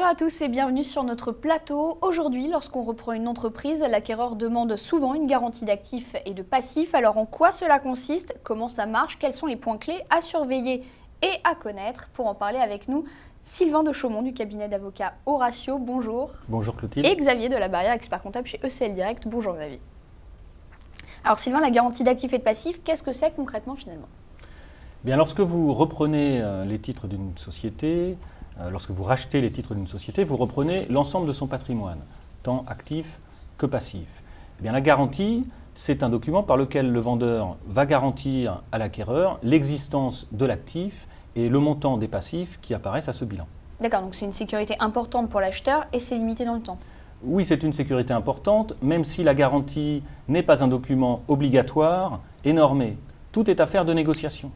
Bonjour à tous et bienvenue sur notre plateau. Aujourd'hui, lorsqu'on reprend une entreprise, l'acquéreur demande souvent une garantie d'actifs et de passifs. Alors en quoi cela consiste? Comment ça marche? Quels sont les points clés à surveiller et à connaître? Pour en parler avec nous, Sylvain de Chaumont du cabinet d'avocats Horatio, bonjour. Bonjour Clotilde. Et Xavier de la Barrière, expert comptable chez ECL Direct, bonjour Xavier. Alors Sylvain, la garantie d'actifs et de passifs, qu'est-ce que c'est concrètement finalement? Bien, lorsque vous reprenez les titres d'une société, lorsque vous rachetez les titres d'une société, vous reprenez l'ensemble de son patrimoine, tant actif que passif. Eh bien, la garantie, c'est un document par lequel le vendeur va garantir à l'acquéreur l'existence de l'actif et le montant des passifs qui apparaissent à ce bilan. D'accord, donc c'est une sécurité importante pour l'acheteur et c'est limité dans le temps. Oui, c'est une sécurité importante, même si la garantie n'est pas un document obligatoire et normé. Tout est affaire de négociation,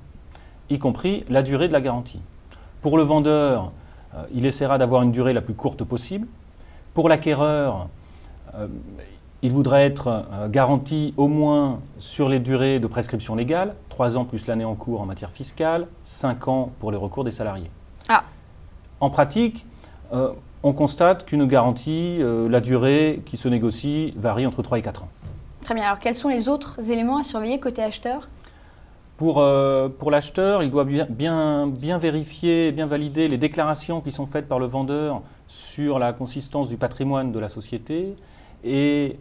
y compris la durée de la garantie. Pour le vendeur, il essaiera d'avoir une durée la plus courte possible. Pour l'acquéreur, il voudrait être garanti au moins sur les durées de prescription légale, 3 ans plus l'année en cours en matière fiscale, 5 ans pour les recours des salariés. Ah. En pratique, on constate qu'une garantie, la durée qui se négocie varie entre 3 et 4 ans. Très bien, alors quels sont les autres éléments à surveiller côté acheteur? Pour l'acheteur, il doit bien vérifier, bien valider les déclarations qui sont faites par le vendeur sur la consistance du patrimoine de la société et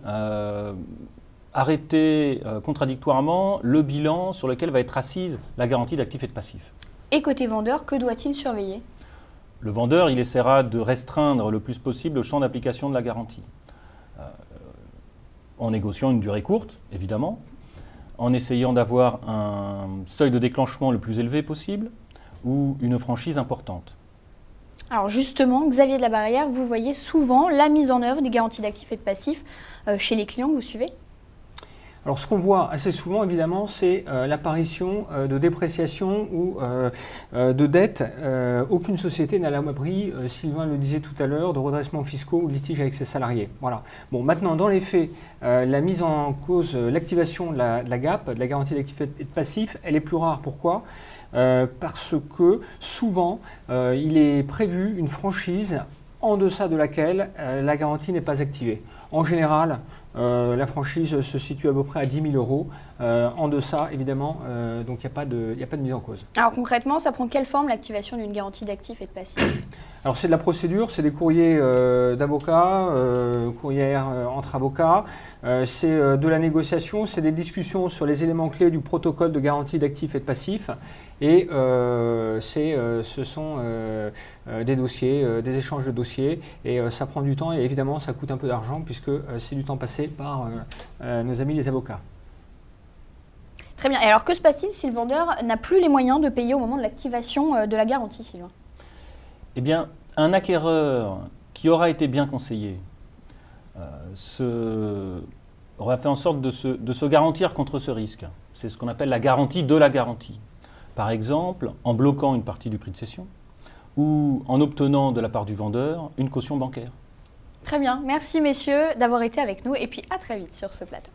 arrêter contradictoirement le bilan sur lequel va être assise la garantie d'actifs et de passifs. Et côté vendeur, que doit-il surveiller? Le vendeur, il essaiera de restreindre le plus possible le champ d'application de la garantie, en négociant une durée courte, évidemment, en essayant d'avoir un seuil de déclenchement le plus élevé possible ou une franchise importante. Alors justement, Xavier de la Barrière, vous voyez souvent la mise en œuvre des garanties d'actifs et de passifs chez les clients que vous suivez? Alors ce qu'on voit assez souvent évidemment, c'est l'apparition de dépréciation ou de dettes. Aucune société n'a l'abri, Sylvain le disait tout à l'heure, de redressements fiscaux ou de litiges avec ses salariés. Voilà. Bon, maintenant dans les faits, la mise en cause, l'activation de la GAP, de la garantie d'actifs et de passifs, elle est plus rare. Pourquoi ? Parce que souvent, il est prévu une franchise en deçà de laquelle la garantie n'est pas activée. En général, la franchise se situe à peu près à 10 000 euros. En deçà, évidemment, donc il n'y a pas de mise en cause. Alors concrètement, ça prend quelle forme l'activation d'une garantie d'actifs et de passifs? Alors c'est de la procédure, c'est des courriers d'avocats, courriers entre avocats, c'est de la négociation, c'est des discussions sur les éléments clés du protocole de garantie d'actifs et de passifs. Et ce sont des dossiers, des échanges de dossiers, et ça prend du temps et évidemment ça coûte un peu d'argent puisque c'est du temps passé par nos amis les avocats. Très bien. Et alors que se passe-t-il si le vendeur n'a plus les moyens de payer au moment de l'activation de la garantie, Sylvain? Eh bien, un acquéreur qui aura été bien conseillé aura fait en sorte de se garantir contre ce risque. C'est ce qu'on appelle la garantie de la garantie. Par exemple, en bloquant une partie du prix de cession ou en obtenant de la part du vendeur une caution bancaire. Très bien. Merci messieurs d'avoir été avec nous et puis à très vite sur ce plateau.